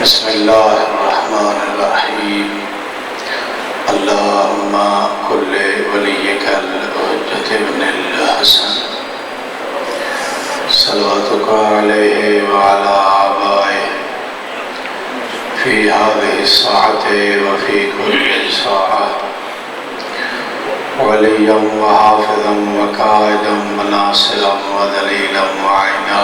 बिस्मिल्लाहिर्रहमानिर्रहीम। अल्लाहुम्मा कुल्ले वलिय्यकल हुज्जत इब्निल हसन सल्लल्लाहु अलैहि व अला आबाइहि फी हाज़िहि स्साअति व फी कुल्लि स्साअह वलिय्यन व हाफ़िज़न व काइदन व नासिरन व दलीलन व आइना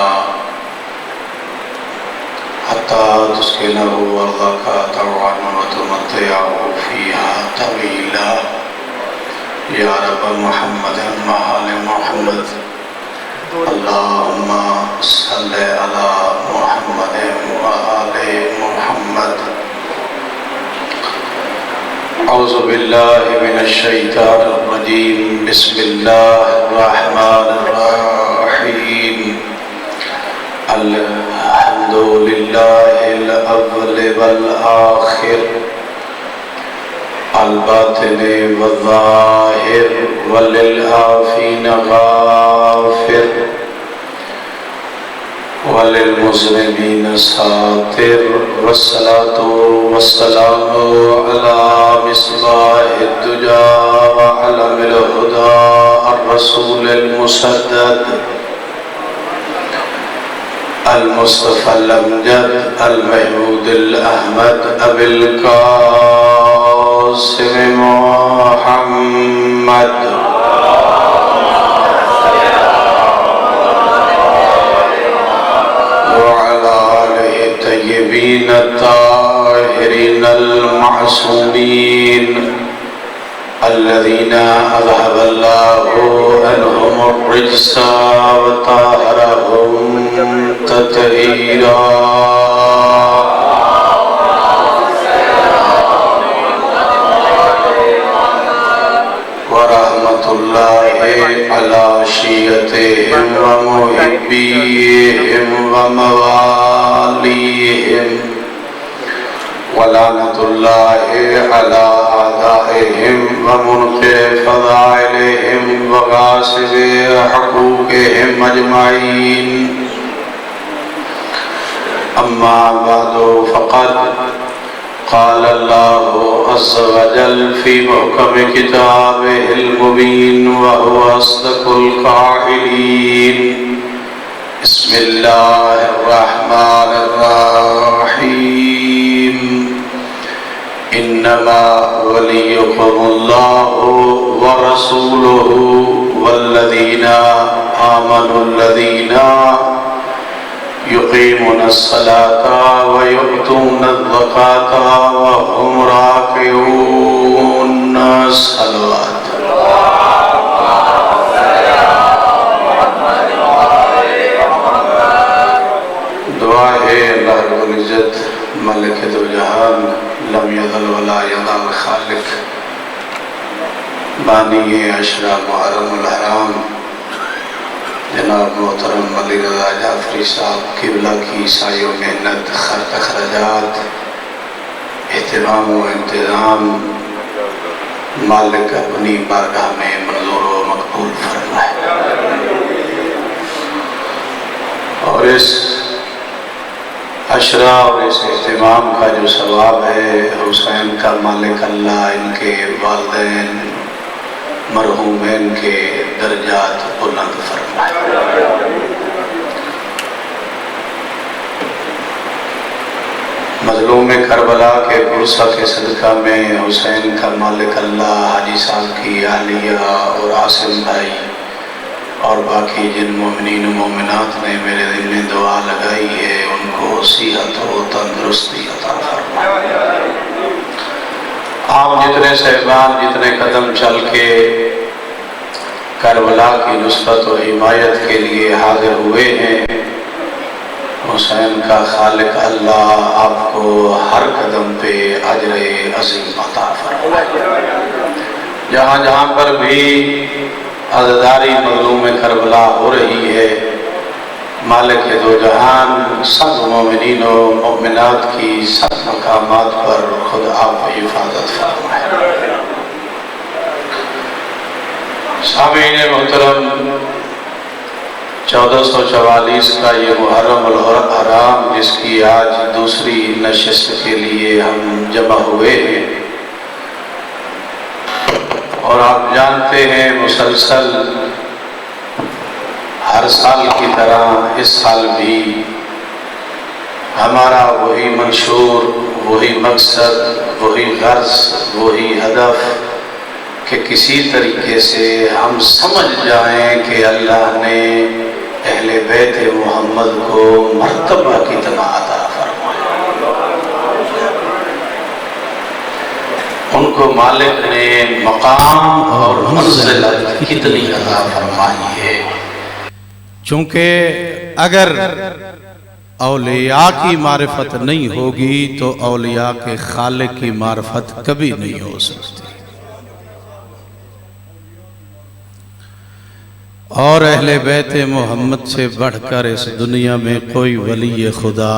हत्ता तुस्किनहु अर्ज़का तौअन व तुमत्तिअहु फ़ीहा तवीला। या रब मुहम्मद व आले मुहम्मद अल्लाहुम्मा सल्लि अला मुहम्मद व आले मुहम्मद। औज़ु बिल्लाहि मिनश शैतानिर रजीम। बिस्मिल्लाहिर रहमानिर रहीम। अल्हम्दुलिल्लाहिल अव्वल वल आखिर अल बातिन वल ज़ाहिर वलिल आफ़ीन गाफ़िर वलिल मुज़निबीन सातिर वस्सलातु वस्सलामु अला मिस्बाहिद दुजा व अलमिल हुदा अर रसूलिल मुसद्दद अल मुस्तफ़ा अल अमजद अल महमूद अल अहमद अबिल कासिम मुहम्मद व अला आलिहि तय्यबीन ताहिरीन अल मासूमीन अल्लज़ीना अज़हबल्लाहु अन्हुमुर रिज्स व तहरहुम तत्हीरा। व रहमतुल्लाहि अला शियतिहिम व मुहिब्बिहिम व मवालिहिम व लानतुल्लाहि अला आदाइहिम व मुनकिरि फ़ज़ाइलिहिम व गासिबि हुक़ूक़िहिम अजमईन। अम्मा बअदु फ़क़द क़ाल अल्लाहु अज़्ज़ व जल फ़ी मुहकम किताबिहिल मुबीन व हुवा अस्दक़ुल क़ाइलीन। बिस्मिल्लाहिर रहमानिर रहीम। इन्नमा वलियुकुमुल्लाहु व रसूलुहु वल्लज़ीना आमनुल्लज़ीना युक़ीमुनस्सलाता व युअतूनज़्ज़काता व हुम राकिऊन। सल्लल्लाहु दुआ है अल्लाह रब्बुल इज़्ज़त मलिक दो जहान लम यज़ल वला यज़ल खालिक बानी अशरा मुहर्रमुल हराम जनाब मोहतरम अली रज़ा जाफरी साहब किबला की सायो मेहनत खर्च अखराजात एहतमाम व इंतज़ाम मालिक अपनी बारगाह में मंजूर व मकबूल फरमाए और इस अशरा और इस एहतमाम का जो सवाब है हुसैन का मालिक अल्लाह इनके वालिदैन मरहूमैन के दर्जात बुलंद फरमाए। मज़लूम करबला के पुरसा के सदका में हुसैन का मालिक अल्लाह हाजी साहब की आलिया और आसिम भाई और बाकी जिन मोमिनीन मोमिनात ने मेरे दिल में दुआ लगाई है उनको सेहत व तंदुरुस्ती अता फरमाए। आप जितने सहबान जितने कदम चल के करबला की नुसरत व हिमायत के लिए हाजिर हुए हैं हुसैन का खालिक अल्लाह आपको हर कदम पे अजर अज़ीम अता फरमाए। जहाँ जहाँ पर भी अज़दारी मज़लूम करबला हो रही है मालिक दो जहान सब मोमिनीन व मोमिनात की सब मकामात पर खुद आप हिफाजत फरमाए। सामीन मोहतरम 1444 का ये मुहर्रम अल हराम, जिसकी आज दूसरी नशिस्त के लिए हम जमा हुए हैं। और आप जानते हैं मुसलसल हर साल की तरह इस साल भी हमारा वही मंशूर, वही मकसद, वही गर्ज, वही हदफ कि किसी तरीके से हम समझ जाएं कि अल्लाह ने अहले बैत मोहम्मद को मर्तबा कितना अता फरमाया, उनको मालिक ने मकाम और मंज़िलत कितनी अता फरमाई है। चूँकि अगर औलिया की मारिफत नहीं होगी तो औलिया के खालिक की मारिफत कभी नहीं हो सकती। और अहले बैत मोहम्मद से बढ़कर इस दुनिया में कोई वली खुदा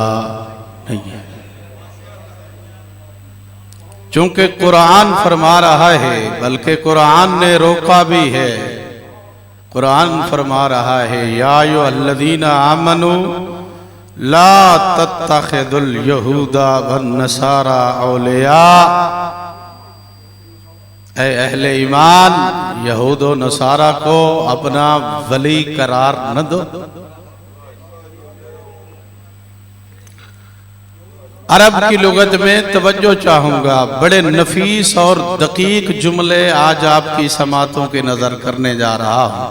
नहीं है। चूंकि कुरान फरमा रहा है, बल्कि कुरान ने रोका भी है। कुरान फरमा रहा है, या अय्युहल्लज़ीना आमनू ला तत्तखिदुल यहूदा वन नसारा औलिया। ऐ अहले ईमान, यहूद और नसारा को अपना वली करार न दो। अरब की लुगत में तवज्जो चाहूंगा, बड़े नफीस और दकीक जुमले आज आपकी समातों की नजर करने जा रहा हूं।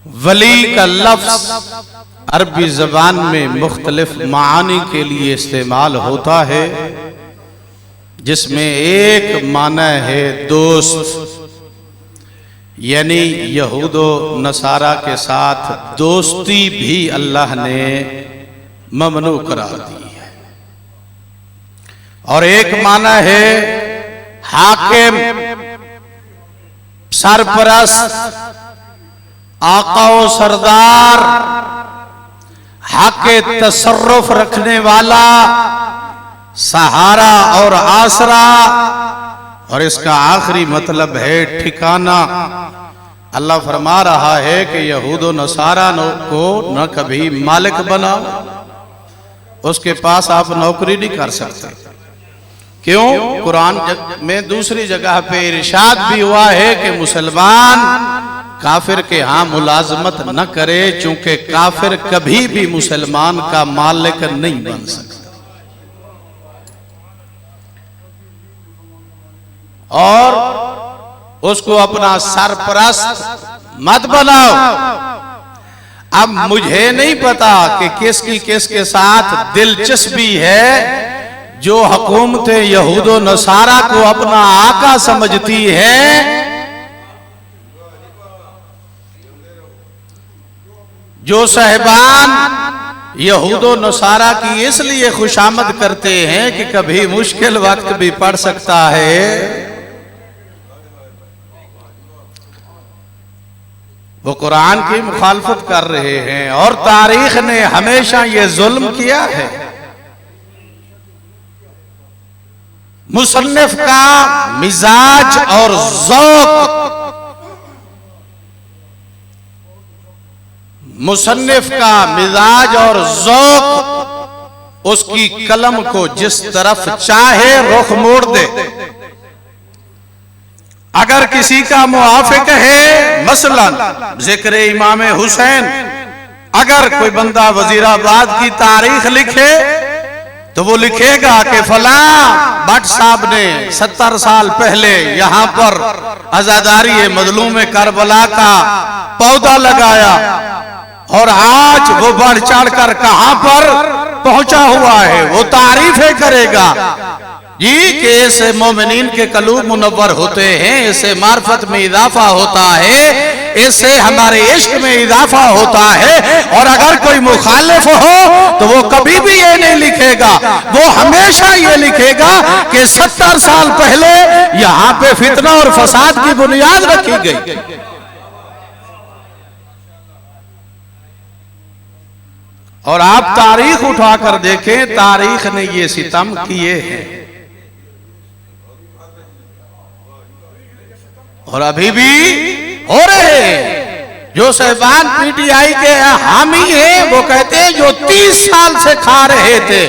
वली का लफ्ज अरबी जबान में मुख्तलिफ मानी के लिए इस्तेमाल होता है, जिसमें एक माना है दोस्त, यानी यहूदो नसारा के साथ दोस्ती भी अल्लाह ने ममनू करार दी है। और एक माना है हाकिम, सरपरस्त, आका व सरदार, हक तसर्रुफ रखने वाला, सहारा और आसरा। और इसका आखिरी मतलब है ठिकाना। अल्लाह फरमा रहा है कि यहूद व नसारा को न कभी मालिक बनाओ, उसके पास आप नौकरी नहीं कर सकते। क्यों? कुरान में दूसरी जगह पे इरशाद भी हुआ है कि मुसलमान काफिर के यहाँ मुलाजमत न करे, चूंकि काफिर कभी भी मुसलमान का मालिक नहीं बन सकता। और उसको अपना सरपरस्त मत बनाओ। अब मुझे नहीं पता कि किसकी किसके साथ दिलचस्पी है जो हुकूमतें यहूद व नसारा को अपना आका समझती है, जो साहिबान यहूद व नसारा की इसलिए खुशामद करते हैं कि कभी मुश्किल वक्त भी पड़ सकता है, वो कुरान की मुखालफत कर रहे हैं। और तारीख ने हमेशा ये जुल्म किया है। मुसन्निफ का मिजाज और ज़ौक़, मुसन्निफ का मिजाज और ज़ौक़ उसकी कलम को जिस तरफ चाहे रुख मोड़ दे। अगर किसी का मुआफिक है, मसलन जिक्र इमाम हुसैन, अगर कोई बंदा वजीराबाद की तारीख लिखे तो वो लिखेगा कि फलां भट्ट साहब ने 70 साल पहले यहाँ पर आजादारी मजलूम करबला का पौधा लगाया और आज वो बढ़ चढ़ कर कहां पर पहुंचा हुआ है, वो तारीफें करेगा जी कि इससे मोमिनीन के कलूब मुनव्वर होते हैं, इससे मार्फत में इजाफा होता है, इससे हमारे इश्क में इजाफा होता है। और अगर कोई मुखालिफ हो तो वो कभी भी ये नहीं लिखेगा, वो हमेशा ये लिखेगा कि 70 साल पहले यहां पे फितना और फसाद की बुनियाद रखी गई। और आप तारीख उठाकर देखें, तारीख ने ये सितम किए हैं और अभी भी हो रहे हैं। जो साहिबान पीटीआई के हामी हैं वो कहते हैं जो 30 साल से खा रहे थे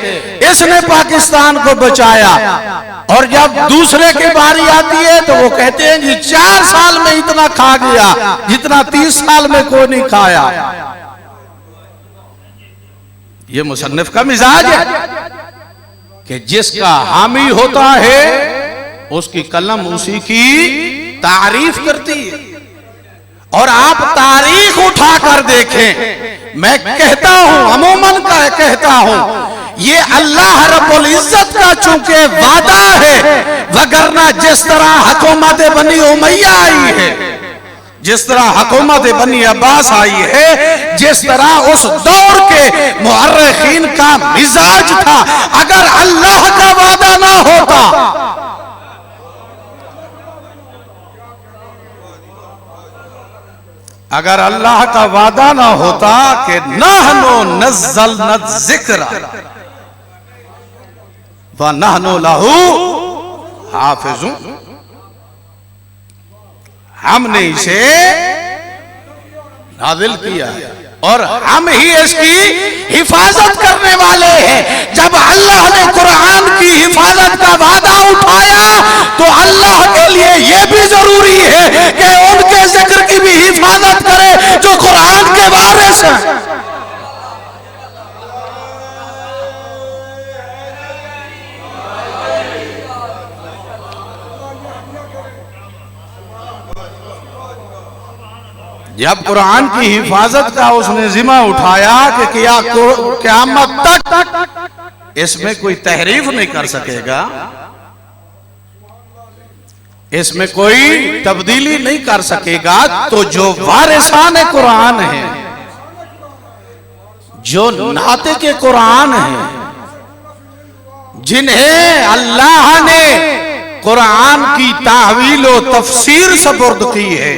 इसने पाकिस्तान को बचाया, और जब दूसरे की बारी आती है तो वो कहते हैं जी 4 साल में इतना खा गया जितना 30 साल में कोई नहीं खाया। ये मुसन्निफ का मिजाज है कि जिसका हामी होता है उसकी कलम उसी की तारीफ करती है। और आप तारीख उठाकर देखें, मैं कहता हूं, अमूमन का कहता हूं, ये अल्लाह रब्बुल इज्जत का चूंकि वादा है, वगरना जिस तरह हुकूमत बनी उमैया आई है, जिस तरह हुकूमत बनी अब्बास आई है, जिस तरह उस दौर के मुअर्रिखीन का मिजाज था, अगर अल्लाह का वादा ना होता, अगर अल्लाह का वादा ना होता कि नहनु नज़्ज़लना ज़िक्रा व नहनु लहू हाफ़िज़ून, हमने इसे नाज़िल किया है और हम ही इसकी हिफाजत करने वाले हैं। जब अल्लाह ने कुरान की हिफाजत का वादा उठाया तो अल्लाह के लिए यह भी जरूरी है कि उनके जिक्र की भी हिफाजत करे जो कुरान के वारिस हैं। जब कुरान की हिफाजत का उसने जिम्मा उठाया कि क़यामत तक इसमें कोई तहरीफ नहीं कर सकेगा, इसमें कोई तब्दीली नहीं कर सकेगा, तो जो वारिसाने कुरान है, जो नाते के कुरान है, जिन्हें अल्लाह ने कुरान की तावील और तफसीर सपुर्द की है,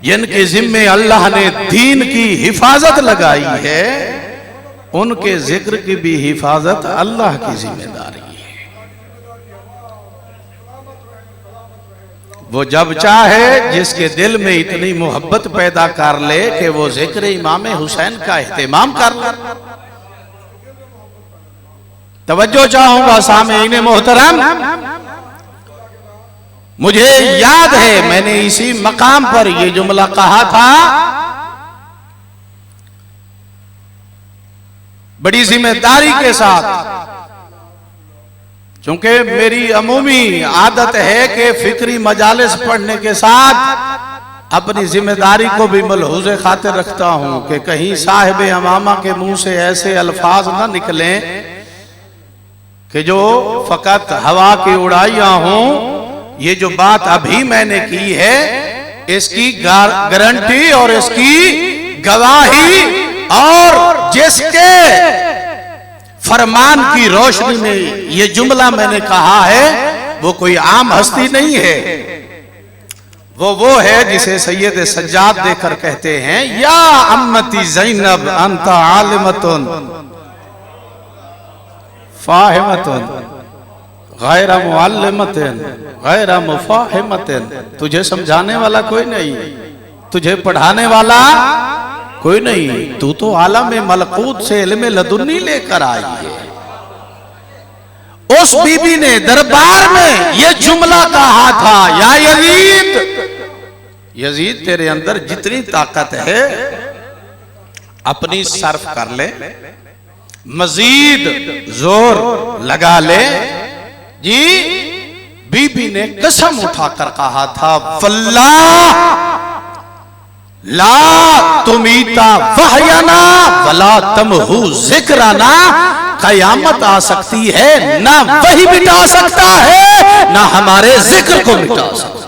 जिनके जिम्मे अल्लाह ने दीन की हिफाजत लगाई है, उनके जिक्र की भी हिफाजत अल्लाह की जिम्मेदारी है। वो जब चाहे जिसके दिल में इतनी मोहब्बत पैदा कर ले कि वो जिक्र इमाम हुसैन का एहतमाम कर ले। तवज्जो चाहूंगा सामीन मोहतरम, मुझे याद है मैंने इसी मकाम पर यह जुमला कहा था, बड़ी जिम्मेदारी के साथ, क्योंकि मेरी अमूमी आदत है कि फिक्री मजालिस पढ़ने के साथ अपनी जिम्मेदारी को भी मलहूज़ खातिर रखता हूं कि कहीं साहिब अमामा के मुंह से ऐसे अल्फाज ना निकलें कि जो फकत हवा की उड़ाइयां हों। ये जो बात अभी मैंने की है इसकी गारंटी और इसकी गवाही, और जिसके फरमान की रोशनी में ये जुमला मैंने कहा है वो कोई आम हस्ती नहीं है, वो है जिसे सैयद सज्जाद देकर कहते हैं, या अम्मती ज़ैनब अंत आलिमतुन फाहिमतुन गैर मुअल्लिमतिन गैर मुफाहिमतिन, तुझे समझाने वाला कोई नहीं, तुझे पढ़ाने वाला कोई नहीं, तू तो आलम मलकूत से इल्म लदुन्नी लेकर आई है। उस बीबी ने दरबार में यह जुमला कहा था, या यजीद, यजीद तेरे अंदर जितनी ताकत है अपनी सर्फ कर ले, मजीद जोर लगा ले। जी बीबी ने कसम उठाकर कहा था, वल्लाह ला तुमीता वहयना वला तमहू जिक्रना, कयामत आ सकती है, ना वही मिटा सकता है ना हमारे जिक्र को मिटा सकता है।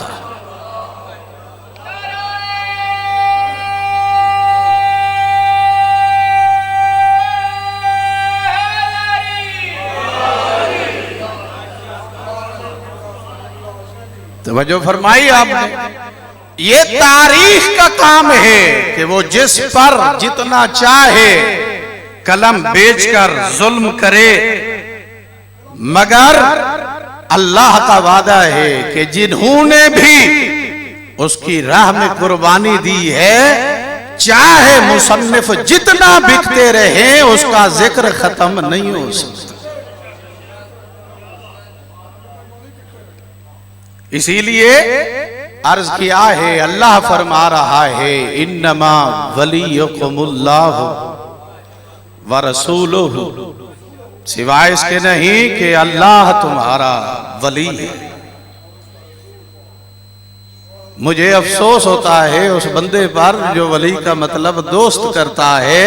तवज्जो फरमाई आपने, ये तारीख का काम है कि वो जिस पर जितना चाहे कलम बेचकर जुल्म करे, मगर अल्लाह का वादा है कि जिन्होंने भी उसकी राह में कुर्बानी दी है, चाहे मुसन्निफ जितना बिकते रहे उसका जिक्र खत्म नहीं हो सकता। इसीलिए अर्ज किया है, अल्लाह फरमा रहा है इन्नमा वलियुकुमुल्लाहु व रसूलुहु, सिवाय इसके नहीं कि अल्लाह तुम्हारा वली है। मुझे अफसोस होता है उस बंदे पर जो वली का मतलब दोस्त करता है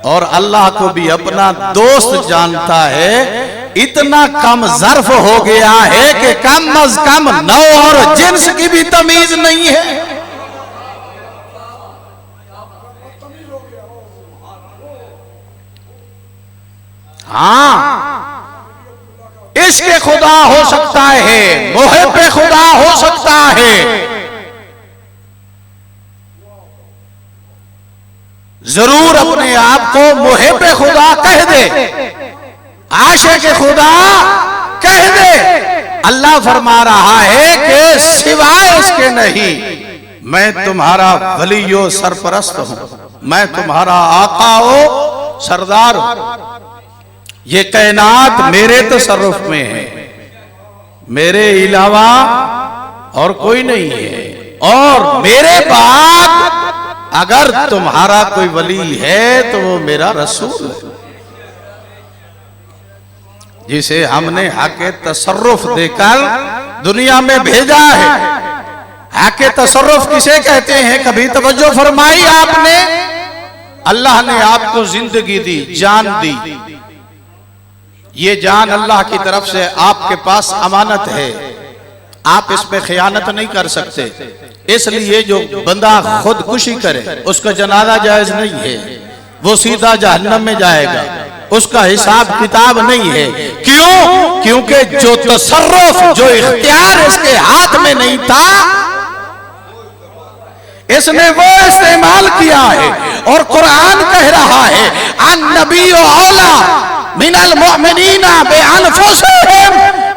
और अल्लाह को भी अपना दोस्त जानता है। इतना कम ज़र्फ हो गया है कि कम अज कम नौ और जिन्स की भी तमीज नहीं है। हाँ, इश्क़ खुदा हो सकता है, मुहिब खुदा हो सकता है, जरूर अपने आप को मुहिब खुदा कह दे, आशिक़ खुदा कह दे। अल्लाह फरमा रहा है कि सिवाय उसके नहीं, मैं तुम्हारा वलियो सरपरस्त हूं, मैं तुम्हारा आका हो, सरदार हूं। ये कायनात मेरे तसर्रुफ में है, मेरे अलावा और कोई नहीं है, और मेरे बाद अगर तुम्हारा कोई वली है तो वो मेरा रसूल है, जिसे हमने हक़ तसर्रुफ देकर दुनिया में भेजा है। हक़ तसर्रुफ किसे कहते हैं, कभी तवज्जो फरमाई आपने? अल्लाह ने आपको जिंदगी दी, जान दी, ये जान अल्लाह की तरफ से आपके पास अमानत है, आप इसमें खयानत नहीं कर सकते। इसलिए जो बंदा खुदकुशी करे उसका जनाजा जायज नहीं है, वो सीधा जहन्नम में जाएगा, उसका हिसाब किताब नहीं है। क्यों? क्योंकि जो तसर्रुफ, जो इख्तियार इसके हाथ में नहीं था, इसने वो इस्तेमाल किया है। और कुरान कह रहा है अन नबी औला मिनल मुमिनीना बिअनफुसिहिम,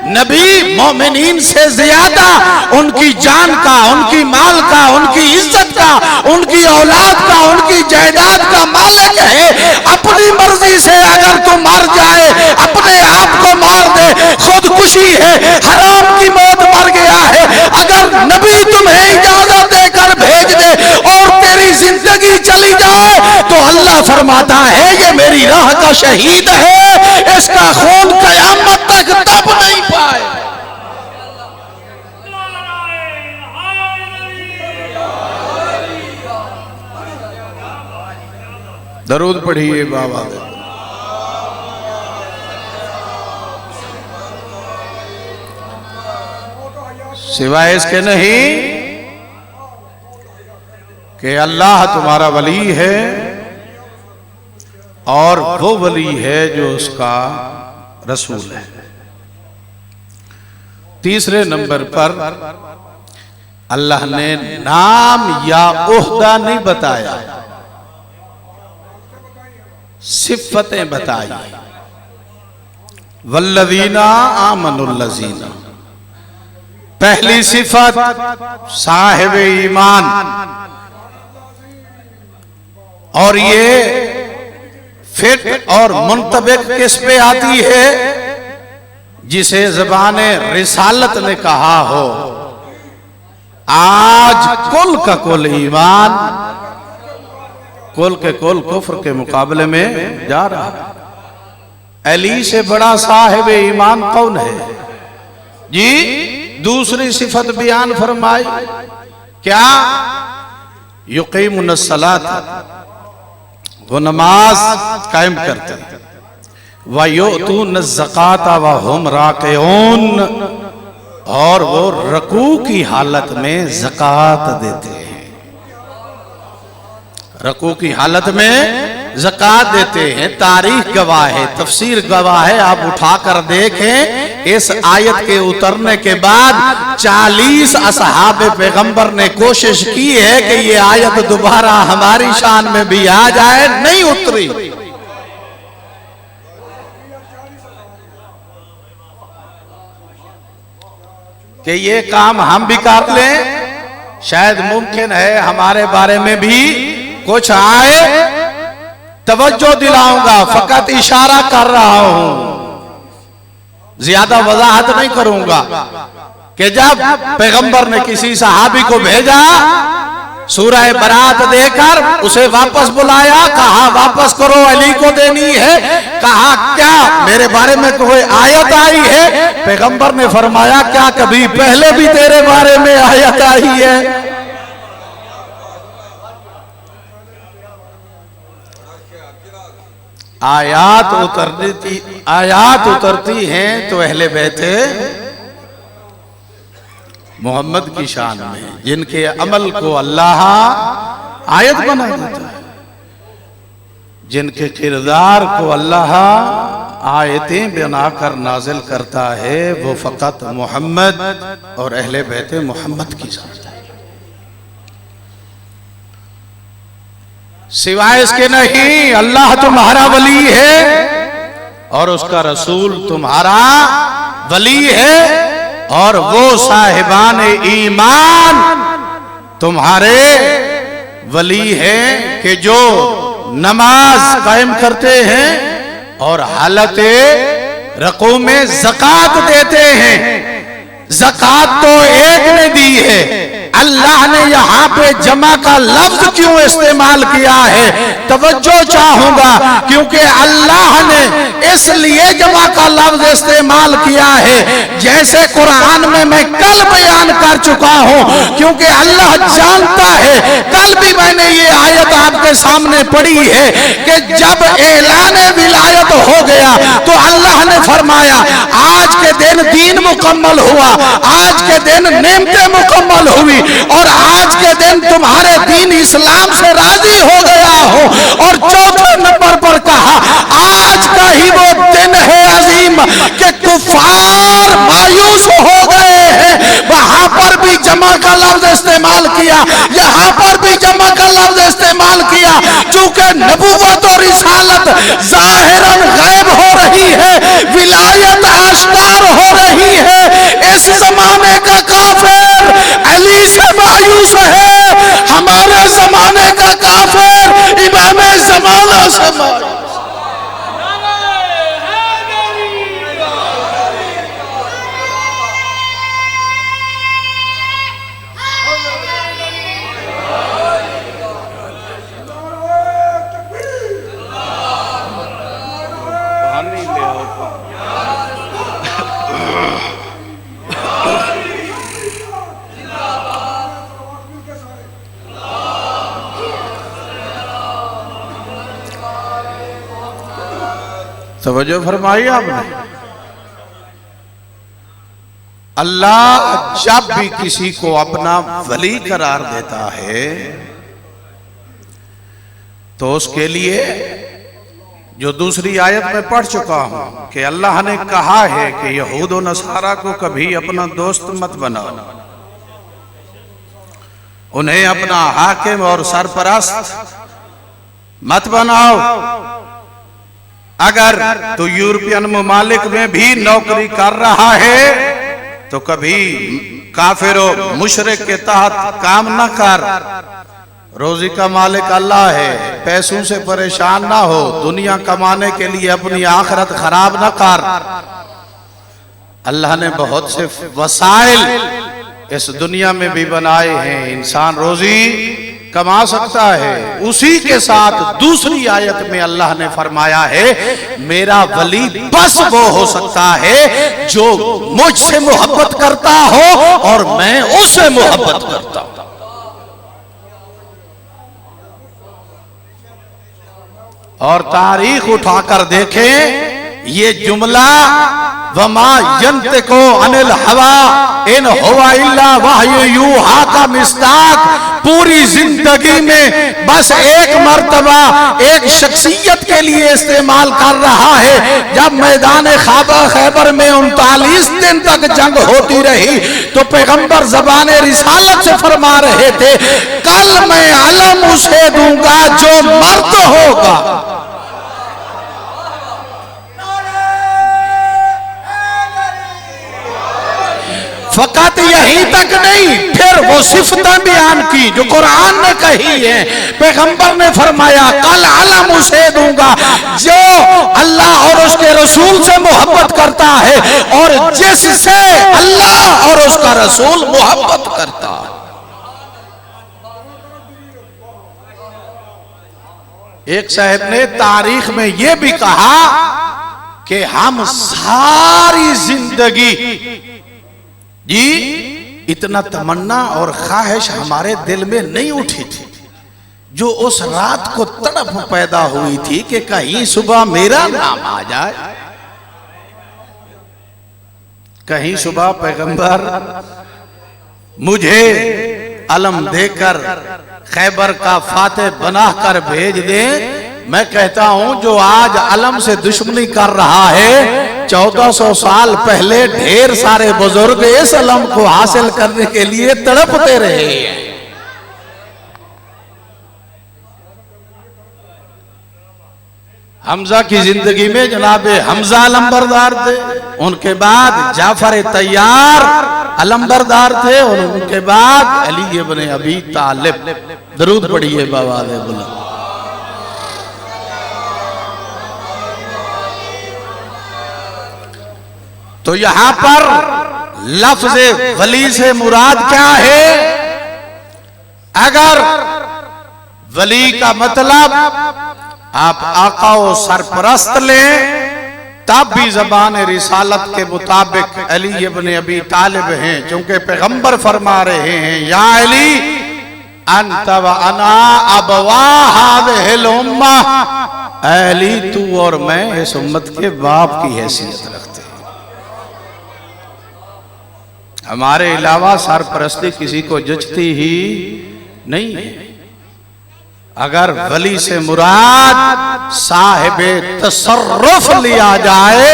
नबी मोमिनीन से ज्यादा उनकी जान का, उनकी माल का, उनकी इज्जत का, उनकी औलाद का, उनकी जायदाद का मालिक है। अपनी मर्जी से अगर तू मर जाए, अपने आप को मार दे, खुदकुशी है, हराम की मौत मर गया है। अगर नबी तुम्हें इजाजत देकर भेज दे और तेरी जिंदगी चली जाए तो अल्लाह फरमाता है ये मेरी राह का शहीद है, इसका खून कयामत तक तब नहीं पाए। दरूद पढ़िए बाबा। सिवाय इसके नहीं कि अल्लाह तुम्हारा वली है और वो वली है जो उसका रसूल है। तीसरे नंबर पर अल्लाह ने नाम या ओहदा नहीं बताया, सिफतें बताई। वल्लज़ीना आमनुल्लज़ीना, पहली सिफत साहिब ईमान, और ये फिट और मुंतबिक किस पे आती है? जिसे ज़बाने रिसालत ने कहा हो आज कुल का कुल ईमान कुल के कुल कुफ्र के मुकाबले में जा रहा है। अली से बड़ा साहिब ईमान कौन है जी? दूसरी सिफत बयान फरमाई, क्या? युकीमुन्नस्सलात, वो नमाज कायम करते हैं, व युतूनज़्ज़कात व हुम राकिऊन, और वो रकू की हालत में ज़कात देते हैं, रकू की हालत में ज़कात देते हैं। तारीख गवाह है, तफसीर गवाह है। आप उठाकर देखें, इस आयत के उतरने के बाद 40 असहाबे पैगंबर ने कोशिश की है कि ये आयत दोबारा हमारी शान में भी आ जाए, नहीं उतरी। कि ये काम हम भी कर लें शायद मुमकिन है हमारे बारे में भी कुछ आए, तवज्जो दिलाऊंगा, फकत इशारा कर रहा हूं, ज्यादा वजाहत नहीं करूंगा कि जब पैगंबर ने किसी सहाबी को भेजा, सूरह बरात देकर उसे वापस बुलाया, कहा वापस करो, अली को देनी है। कहा क्या मेरे बारे में कोई आयत आई है? पैगंबर ने फरमाया क्या कभी पहले भी तेरे बारे में आयत आई है? आयात उतरती हैं तो अहले बैते मोहम्मद की शान में, जिनके अमल को अल्लाह आयत बना देता है, जिनके किरदार को अल्लाह आयतें बनाकर नाजिल करता है, वो फकत मोहम्मद और अहले बैते मोहम्मद की शान है। सिवाय इसके नहीं, अल्लाह तुम्हारा वली है और उसका रसूल तुम्हारा वली है, और वो साहिबान ईमान तुम्हारे वली हैं कि जो नमाज कायम करते हैं और हालत रकू में ज़कात देते हैं। ज़कात तो एक ने दी है, अल्लाह ने यहाँ पे जमा का लफ्ज क्यों इस्तेमाल किया है? तवज्जो चाहूंगा, क्योंकि अल्लाह ने इसलिए जमा का लफ्ज इस्तेमाल किया है, जैसे कुरान में मैं कल बयान कर चुका हूँ, क्योंकि अल्लाह जानता है, कल भी मैंने ये आयत आपके सामने पढ़ी है कि जब ऐलान विलायत हो गया तो अल्लाह ने फरमाया आज के दिन दीन मुकम्मल हुआ, आज के दिन नेमतें मुकम्मल हुई, और आज के दिन तुम्हारे दीन इस्लाम से राजी हो गया हो। और चौथे नंबर पर कहा आज का ही वो दिन है अजीम कि कुफार मायूस हो गए हैं। वहां पर भी जमा का लफ्ज इस्तेमाल किया, यहाँ पर भी जमा का लफ्ज इस्तेमाल किया, चूंकि नबुव्वत और रिसालत जाहिरन गैब हो रही है, विलायत आश्कार हो रही है। इस जमाने का काफिर अली से मायूस है, हमारे जमाने का काफिर इमाम ज़माना से मायूस। तवज्जो फरमाई आपने। अल्लाह जब भी किसी को अपना वली करार देता है तो उसके लिए जो दूसरी आयत में पढ़ चुका हूं कि अल्लाह ने कहा है कि यहूद और नसारा को कभी अपना दोस्त मत बनाओ, उन्हें अपना हाकिम और सरपरस्त मत बनाओ। अगर तो यूरोपियन ममालिक में भी नौकरी कर रहा है तो कभी काफिर और मुशरिक के तहत काम न कर। रोजी का मालिक अल्लाह है, पैसों से परेशान ना हो, दुनिया कमाने के लिए अपनी आखिरत खराब न कर। अल्लाह ने बहुत से वसाइल इस दुनिया में भी बनाए हैं, इंसान रोजी कमा सकता है। उसी के साथ दूसरी आयत में अल्लाह ने फरमाया है मेरा वली बस वो हो सकता है जो मुझसे मोहब्बत करता हो और मैं उससे मोहब्बत करता हूं। और तारीख उठाकर देखें ये जुमला वमा यंतिको अनिल हवा इन हुवा इल्ला वह्यु यूहा का मिस्ताक पूरी जिंदगी में बस एक मर्तबा एक शख्सियत के लिए इस्तेमाल कर रहा है। जब मैदान खैबर में 39 दिन तक जंग होती रही तो पैगंबर ज़बाने रिसालत से फरमा रहे थे कल मैं अलम उसे दूंगा जो मर्द होगा। फकत यहीं तक नहीं, फिर वो सिफतें बयान की जो कुरान ने कही है। पैगंबर ने फरमाया कल अलम उसे दूंगा जो अल्लाह और उसके रसूल से मोहब्बत करता है और जिससे अल्लाह और उसका रसूल मोहब्बत करता है। एक साहब ने तारीख में यह भी कहा कि हम सारी जिंदगी जी इतना तमन्ना और ख्वाहिश हमारे दिल में नहीं उठी थी जो उस रात को तड़प पैदा हुई थी कि कहीं सुबह मेरा नाम आ जाए, कहीं सुबह पैगंबर मुझे अलम देकर खैबर का फातेह बनाकर भेज दे। मैं कहता हूं जो आज अलम से दुश्मनी कर रहा है, 1400 साल पहले ढेर सारे बुजुर्ग इस अलम को हासिल करने के लिए तड़पते रहे हैं। हमजा की जिंदगी में जनाबे हमजा अलंबरदार थे, उनके बाद जाफर तैयार अलंबरदार थे और उनके बाद अली इब्न अबी तालिब। दरूद पढ़िए बाबा ने बोला। तो यहां पर लफ्ज वली से मुराद क्या है? अगर वली का मतलब आप आका व सरपरस्त लें तब भी ज़बान रिसालत के मुताबिक अली इब्न अबी तालिब हैं, क्योंकि पैगंबर फरमा रहे हैं या अली अंत व अना अबवा हाज़िहिल उम्मा, अली तू और मैं इस उम्मत के बाप की हैसियत रखते हैं। हमारे अलावा सरपरस्ती किसी को जचती ही नहीं है। अगर वली से मुराद साहिबे तसर्रुफ लिया जाए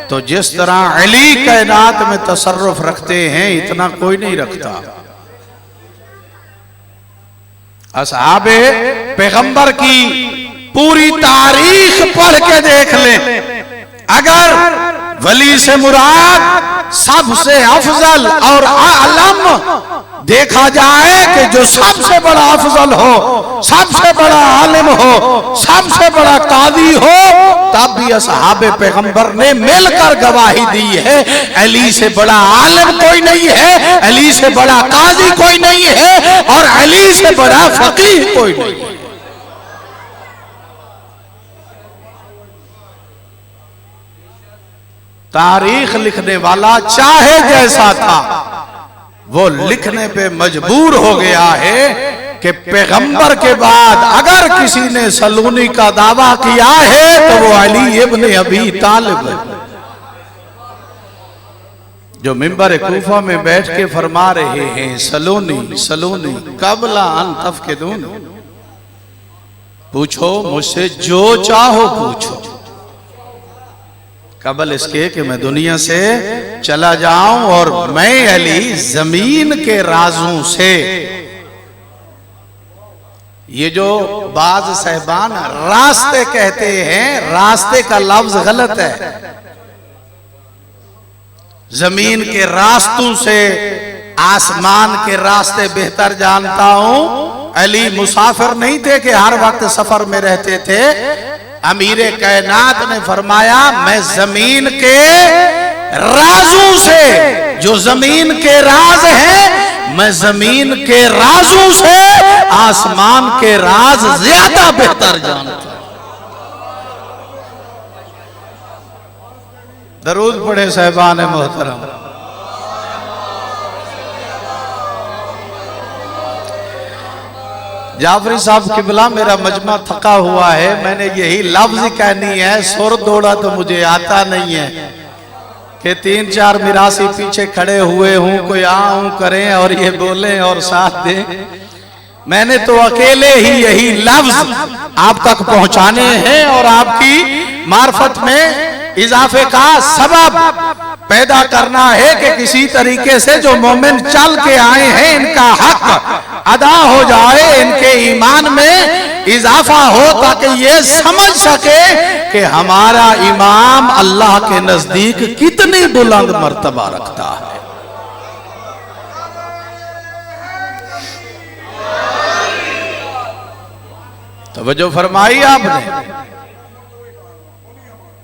तो जिस तरह अली कायनात में तसर्रुफ रखते हैं इतना कोई नहीं रखता। असहाबे पैगंबर की पूरी तारीख पढ़ के देख लें। अगर वली से मुराद सबसे अफजल और आलम देखा जाए कि जो सबसे बड़ा अफजल हो, सबसे बड़ा आलिम हो, सबसे बड़ा कादी हो, तब भी असहाबे पैगंबर ने मिलकर गवाही दी है अली से बड़ा आलिम कोई नहीं है, अली से बड़ा कादी कोई नहीं है और अली से बड़ा फकीह कोई नहीं है। तारीख लिखने वाला चाहे जैसा था वो लिखने पे मजबूर हो गया है कि पैगंबर के बाद अगर किसी ने सलूनी का दावा किया है तो वो अली इब्न अबी तालिब है, जो मिंबर कूफा में बैठ के फरमा रहे हैं सलूनी सलूनी कबला अन तफकिदून, पूछो मुझसे जो चाहो पूछो, कबल इसके कि मैं दुनिया से चला जाऊं और मैं अली जमीन के राजों से। ये जो बाज साहिबान रास्ते कहते हैं, रास्ते का लफ्ज गलत है। जमीन के रास्तों से आसमान के रास्ते बेहतर जानता हूं। अली मुसाफिर नहीं थे कि हर वक्त सफर में रहते थे। अमीरे कायनात ने फरमाया मैं जमीन के राजों से, जो जमीन के राज हैं, मैं जमीन के राजों से आसमान के राज ज्यादा बेहतर जानता हूं। दरूद पढ़े साहिबान मोहतरम। जाफरी साहब किबला मेरा मजमा थका हुआ है, मैंने यही लफ्ज कहनी है, सुर दौड़ा तो मुझे आता नहीं है कि 3-4 मिरासी पीछे खड़े हुए हूं, कोई आऊं करें और ये बोलें और साथ दें। मैंने तो अकेले ही यही लफ्ज आप तक पहुंचाने हैं और आपकी मार्फत में इजाफे का सबब पैदा करना है कि किसी तरीके से जो मोमिन चल के आए हैं इनका हक अदा हो जाए, इनके ईमान में इजाफा हो, ताकि ये समझ सके कि हमारा इमाम अल्लाह के नजदीक कितनी बुलंद मर्तबा रखता है। तवज्जो फरमाई आपने।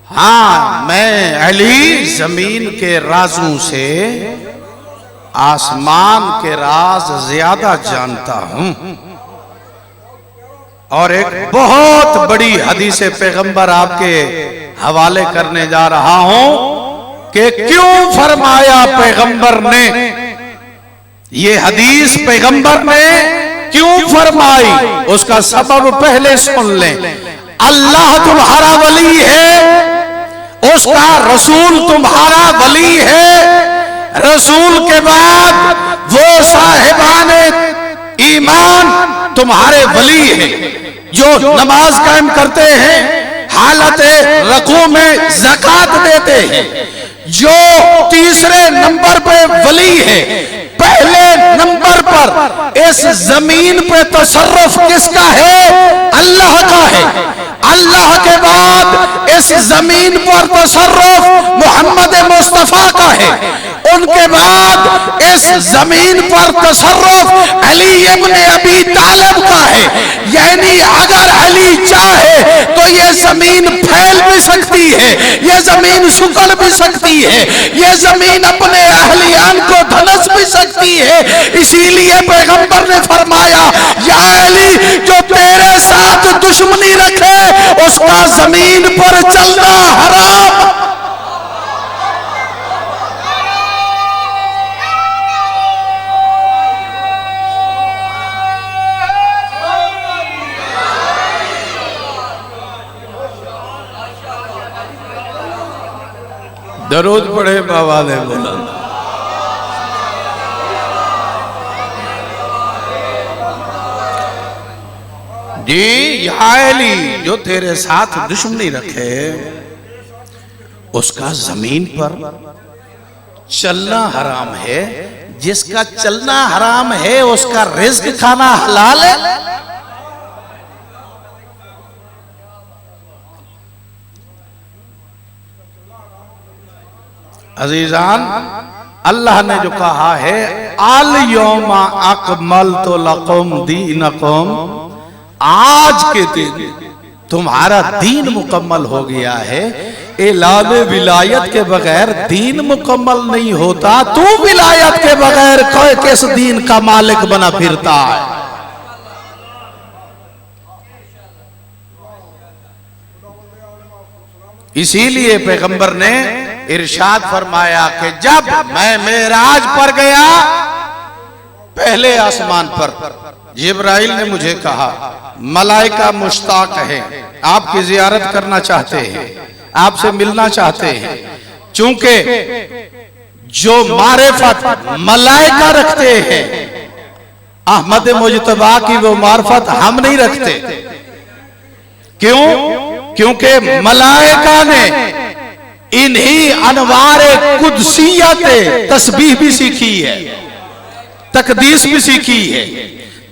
हाँ, मैं अली जमीन के राजों से आसमान के राज ज्यादा जानता हूं। और एक बहुत बड़ी हदीस पैगंबर आपके हवाले करने जा रहा हूं कि क्यों फरमाया पैगंबर ने, ये हदीस पैगंबर ने क्यों फरमाई, उसका सबब पहले सुन लें। अल्लाह तुम्हारा वली है, उसका रसूल तुम्हारा वली है, रसूल के बाद वो साहिबाने ईमान तुम्हारे वली है जो नमाज कायम करते हैं, हालत रकू में ज़कात देते हैं, जो तीसरे नंबर पे वली है। पहले नंबर पर इस जमीन पे तसर्रुफ किसका है? अल्लाह का है। अल्लाह के बाद इस जमीन पर तसर्रुफ मोहम्मद मुस्तफा का है। उनके बाद इस जमीन पर तसर्रुफ अली इब्न अबी तालिब का है। यानी अगर अली चाहे तो ये जमीन फैल भी सकती है, ये जमीन सुकड़ भी सकती है, ये जमीन अपने अहलियान को धनस भी सकती है। इसीलिए पैगंबर ने फरमाया, या अली जो तेरे साथ दुश्मनी रखे उसका जमीन पर चलना हराम। दरूद पढ़े बाबा ने बोला। जी, या अली जो तेरे साथ दुश्मनी रखे उसका जमीन पर चलना हराम है। जिसका चलना हराम है उसका रिज्क खाना हलाल है। अजीजान, अल्लाह ने जो कहा है, अल यौमा अकमलतु लकुम दीनकुम, आज के दिन तुम्हारा दीन मुकम्मल हो गया है। एलान विलायत के बगैर दीन मुकम्मल नहीं होता। तू विलायत के बगैर किस दीन का मालिक बना फिरता है? इसीलिए पैगंबर ने इरशाद फरमाया कि जब मैं मेराज पर गया, पहले आसमान पर जिब्राइल ने मुझे कहा, मलाइका मुश्ताक है, आपकी जियारत करना चाहते हैं, आपसे मिलना चाहते हैं। चूंकि जो मारिफत मलाइका रखते हैं, अहमद मुजतबा की वो मारिफत हम नहीं रखते। क्यों? क्योंकि मलाइका ने इन्हीं अनवारे कुदसियत तस्बीह भी सीखी है, तकदीस भी सीखी है,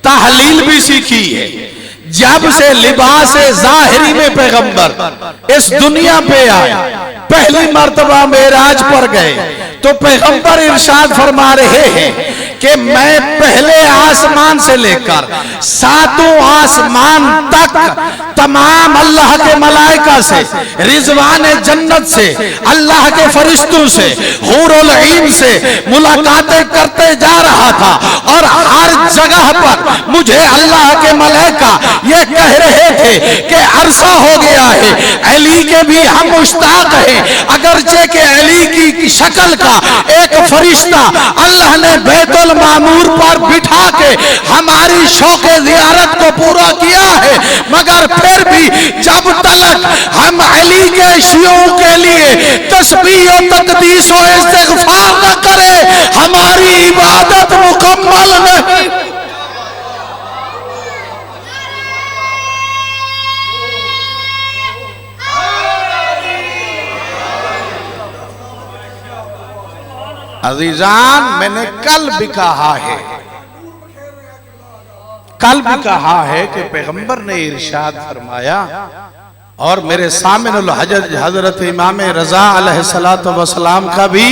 तहलील भी सीखी है। जब से लिबास ज़ाहिरी में पैगंबर इस दुनिया पे आए, पहली मर्तबा मेराज पर गए, तो पैगंबर इरशाद फरमा रहे हैं कि मैं पहले आसमान से लेकर सातों आसमान तक तमाम अल्लाह के मलाइका से, रिजवान जन्नत से, अल्लाह के फरिश्तों से, हूरुल ईन से मुलाकातें करते जा रहा था। और हर जगह पर मुझे अल्लाह के मलाइका ये कह रहे थे कि अरसा हो गया है, अली के भी हम मुश्ताक हैं। अगरचे के अली की शक्ल का एक फरिश्ता अल्लाह ने बैतुल मामूर पर बिठा के हमारी शौक़े ज़ियारत को पूरा किया है, मगर फिर भी जब तक हम अली के शियों के लिए तस्बीह और तकदीस और इस्तिग़फ़ार न करें, हमारी इबादत मुकम्मल नहीं। अजीजान, मैंने कल भी कहा है कि पैगंबर ने इरशाद फरमाया, और मेरे सामिनुल हजरत इमाम रजा अलैहिस्सलातु वस्सलाम का भी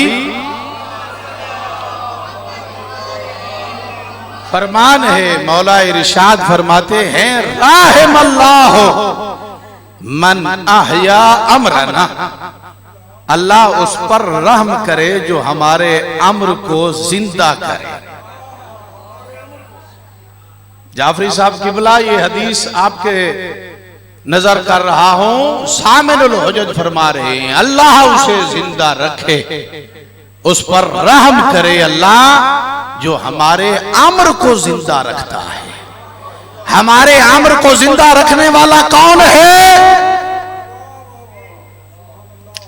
फरमान है। मौला इरशाद फरमाते हैं, राहिमल्लाह मन अहया अमरना, अल्लाह उस पर रहम करे जो हमारे अम्र को जिंदा करे। जाफरी साहब किबला ये हदीस आपके नजर कर रहा हूं, सामिनुल हुज्जत फरमा रहे हैं अल्लाह उसे जिंदा रखे, उस पर रहम करे अल्लाह जो हमारे अम्र को जिंदा रखता है। हमारे अम्र को जिंदा रखने वाला कौन है?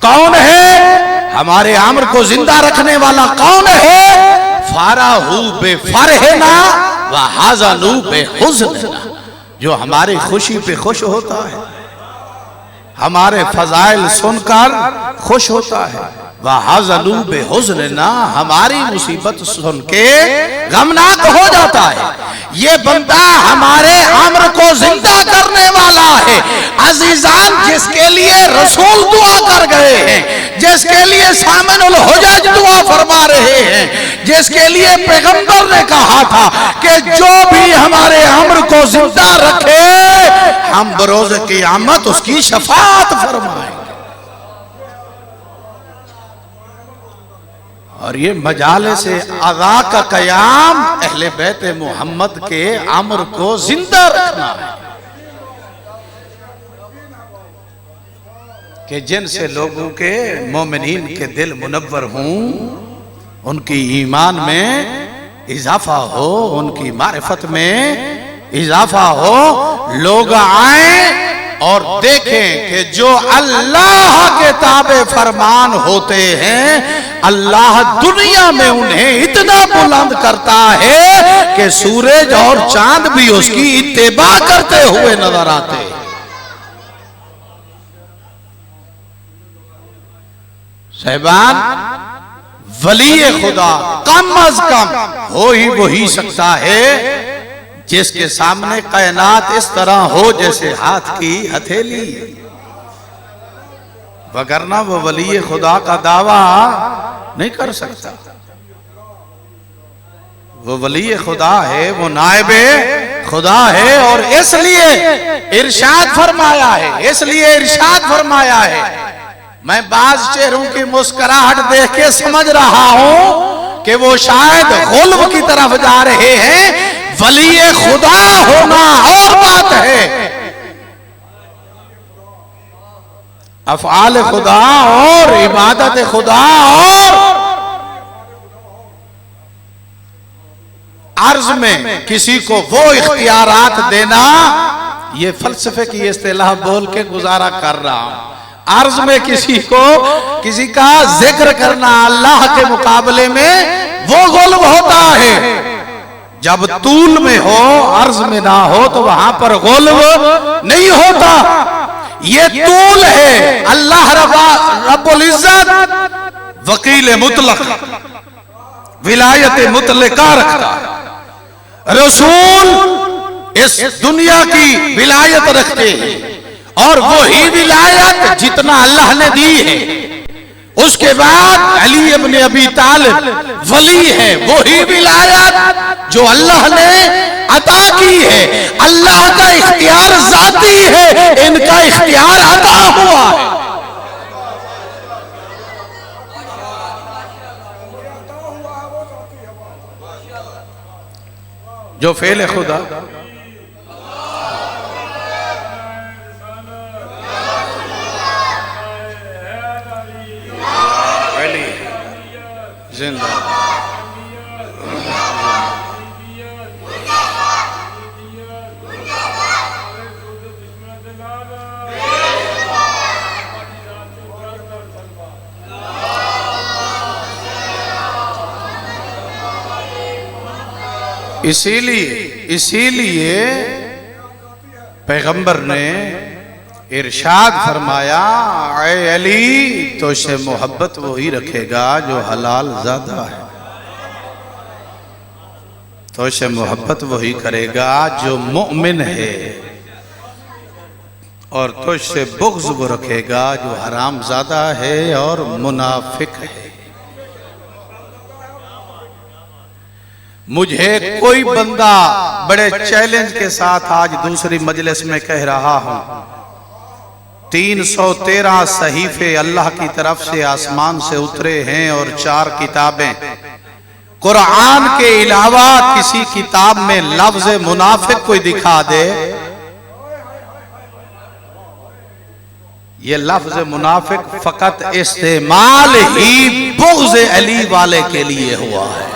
कौन है? हमारे अम्र को जिंदा रखने वाला कौन है? फाराहू बेफरहना व हाज़नू बेहुज़्ना, जो हमारी खुशी पे खुश होता है, हमारे फजाइल सुनकर खुश होता है। वह हाज़नू बेहुज़्ना, हमारी मुसीबत सुन के गमनाक हो जाता है। ये बंदा हमारे अम्र को जिंदा करने वाला है। अजीजान, जिसके लिए रसूल दुआ कर गए हैं, जिसके लिए सामिनुल हुज्जत दुआ फरमा रहे हैं, जिसके लिए पैगंबर ने कहा था कि जो भी हमारे अम्र को जिंदा रखे हम बरोज़ क़यामत उसकी शफाअत फरमाएंगे। और ये मजाले से आज़ा का क़याम अहले बैत मोहम्मद के अम्र को जिंदा रखना है कि जिनसे लोगों के मोमिनीन के दिल मुनव्वर हों, उनकी ईमान में इजाफा हो, उनकी मारिफत में इजाफा हो, लोग आए और देखें कि जो अल्लाह के ताबे फरमान होते हैं अल्लाह दुनिया में उन्हें इतना बुलंद करता है कि सूरज और चांद भी उसकी इत्तेबा करते हुए नजर आते हैं। साहिबान, वली खुदा कम अज कम हो ही वही सकता है जिसके सामने कायनात इस तरह हो जैसे हाथ की हथेली, वगरना वो वली खुदा का दावा नहीं कर सकता। वो वली खुदा है, वो नायबे खुदा है। और इसलिए इरशाद फरमाया है, इसलिए इरशाद फरमाया है। मैं बाज चेहरों की मुस्कुराहट देख के समझ रहा हूं कि वो शायद गुल्ब की तरफ जा रहे हैं। वली खुदा होना और बात है, अफ़आल खुदा और इबादत खुदा और अर्ज में किसी को वो इख्तियारात देना, ये फलसफे की इस्तिलाह बोल के गुजारा कर रहा हूं। अर्ज में किसी का जिक्र करना अल्लाह के मुकाबले में वो गुल्ब होता है। जब तूल में हो, अर्ज में ना हो, तो वहां पर गुल्ब नहीं होता। ये तूल है। अल्लाह रब्बुल इज्जत वकील मुतलक, विलायत मुतलका रखता है। रसूल इस दुनिया की विलायत रखते हैं और वही विलायत जितना अल्लाह ने दी है। उसके बाद अली इब्न अबी तालिब वली है, वही विलायत जो अल्लाह ने अता की है। अल्लाह का इख्तियार जाती है, इनका इख्तियार अता हुआ है। जो फेल खुदा जिंदा इसीलिए पैगंबर ने इरशाद फरमाया, ऐ अली तो से मोहब्बत वही रखेगा जो हलाल ज़ादा है, तो से मोहब्बत वही करेगा जो मुमिन है, और तुझसे बुग़्ज़ वो रखेगा जो हराम ज़ादा है और मुनाफिक है। मुझे कोई बंदा बड़े चैलेंज के साथ आज दूसरी मजलिस में कह रहा हूं, 313 सहीफे अल्लाह की तरफ से आसमान से उतरे हैं और 4 किताबें। कुरान के अलावा किसी किताब में लफ्ज मुनाफिक कोई दिखा दे, ये लफ्ज मुनाफिक फकत इस्तेमाल ही बुग़्ज़ अली वाले के लिए हुआ है।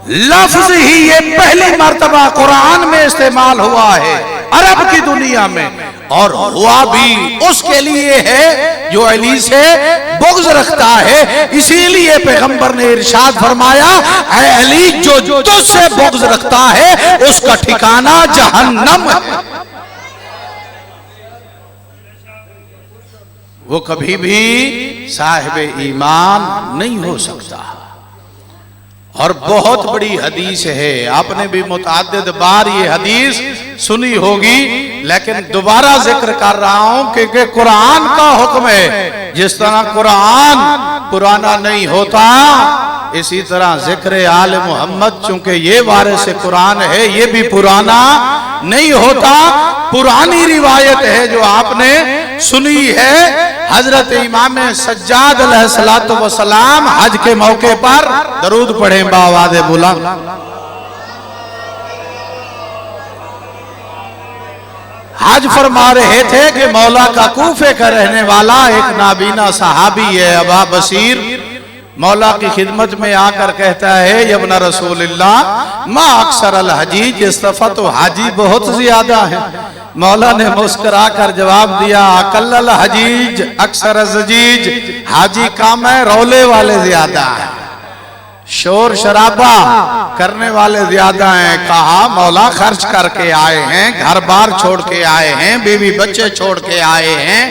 लफ्ज ही ये पहली मर्तबा कुरान में इस्तेमाल हुआ है अरब की दुनिया में, और हुआ भी उसके लिए है जो अली से बुग़्ज़ रखता है। इसीलिए पैगंबर ने इरशाद फरमाया, ऐ अली जो तुझसे बुग़्ज़ रखता है उसका ठिकाना जहन्नम है। वो कभी भी साहिब ईमान नहीं हो सकता। और बहुत बड़ी हदीस है, आपने भी मुतअद्दिद बार ये हदीस सुनी होगी, लेकिन दोबारा जिक्र कर रहा हूं क्योंकि कुरान का हुक्म है। जिस तरह कुरान पुराना नहीं होता, इसी तरह जिक्र आले मोहम्मद चूंकि ये वारिस कुरान है, ये भी पुराना नहीं होता। पुरानी रिवायत है जो आपने सुनी है। हजरत इमाम सज्जाद अलैहिस्सलातु वस्सलाम हज के मौके पर दरूद पढ़े बावाज़े बुलंद। हज फरमा रहे थे कि मौला का कूफे का रहने वाला एक नाबीना सहाबी है अबा बसीर, मौला की खिदमत में आकर कहता है, यब्न रसूलिल्लाह मा अक्सर अल हजीज, इस दफा तो हाजी बहुत ज्यादा है। मौला ने मुस्कुरा कर जवाब दिया, अकल्ल हजीज अक्सर अजीज, हाजी काम है रौले वाले ज्यादा है, शोर शराबा करने वाले ज्यादा हैं। कहा मौला खर्च करके आए हैं, घर बार छोड़ के आए हैं, बीवी बच्चे छोड़ के आए हैं,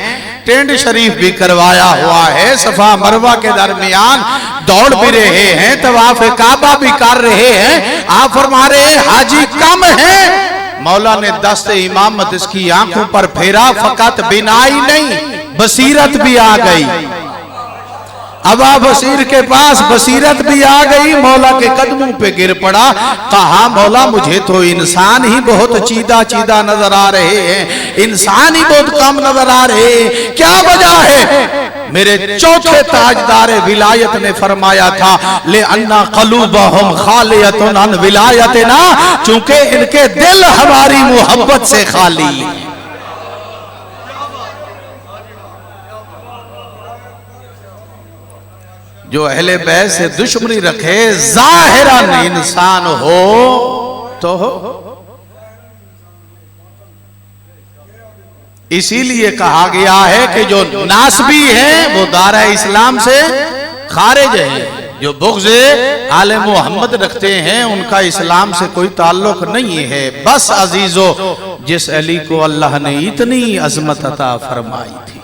टेंट शरीफ भी करवाया हुआ है, सफा मरवा के दरमियान दौड़ भी रहे हैं, तवाफ काबा भी कर रहे हैं, आप फरमा रहे हैं हाजी कम है। मौला ने दस्त इमामत इसकी आंखों पर फेरा, फकत बिनाई नहीं बसीरत भी आ गई। अबा बसीर के पास बसीरत भी आ गई, मौला के कदमों पे गिर पड़ा। कहा मौला मुझे तो इंसान ही बहुत चीदा चीदा नजर आ रहे हैं, इंसान ही बहुत कम नजर आ रहे हैं, क्या वजह है? मेरे चौथे ताजदार विलायत ने फरमाया था, ले अन्ना क़ुलूबहुम खालियतुन अन विलायतिना, चूंकि इनके दिल हमारी मोहब्बत से खाली। जो अहले बैत से दुश्मनी रखे, जाहिरन इंसान हो तो हो। इसीलिए कहा गया है कि जो नासबी है वो दारा इस्लाम से खारिज है, जो बुग़्ज़ आले मोहम्मद रखते हैं उनका इस्लाम से कोई ताल्लुक नहीं है। बस अजीजो, जिस अली को अल्लाह ने इतनी अजमत अता फरमाई थी,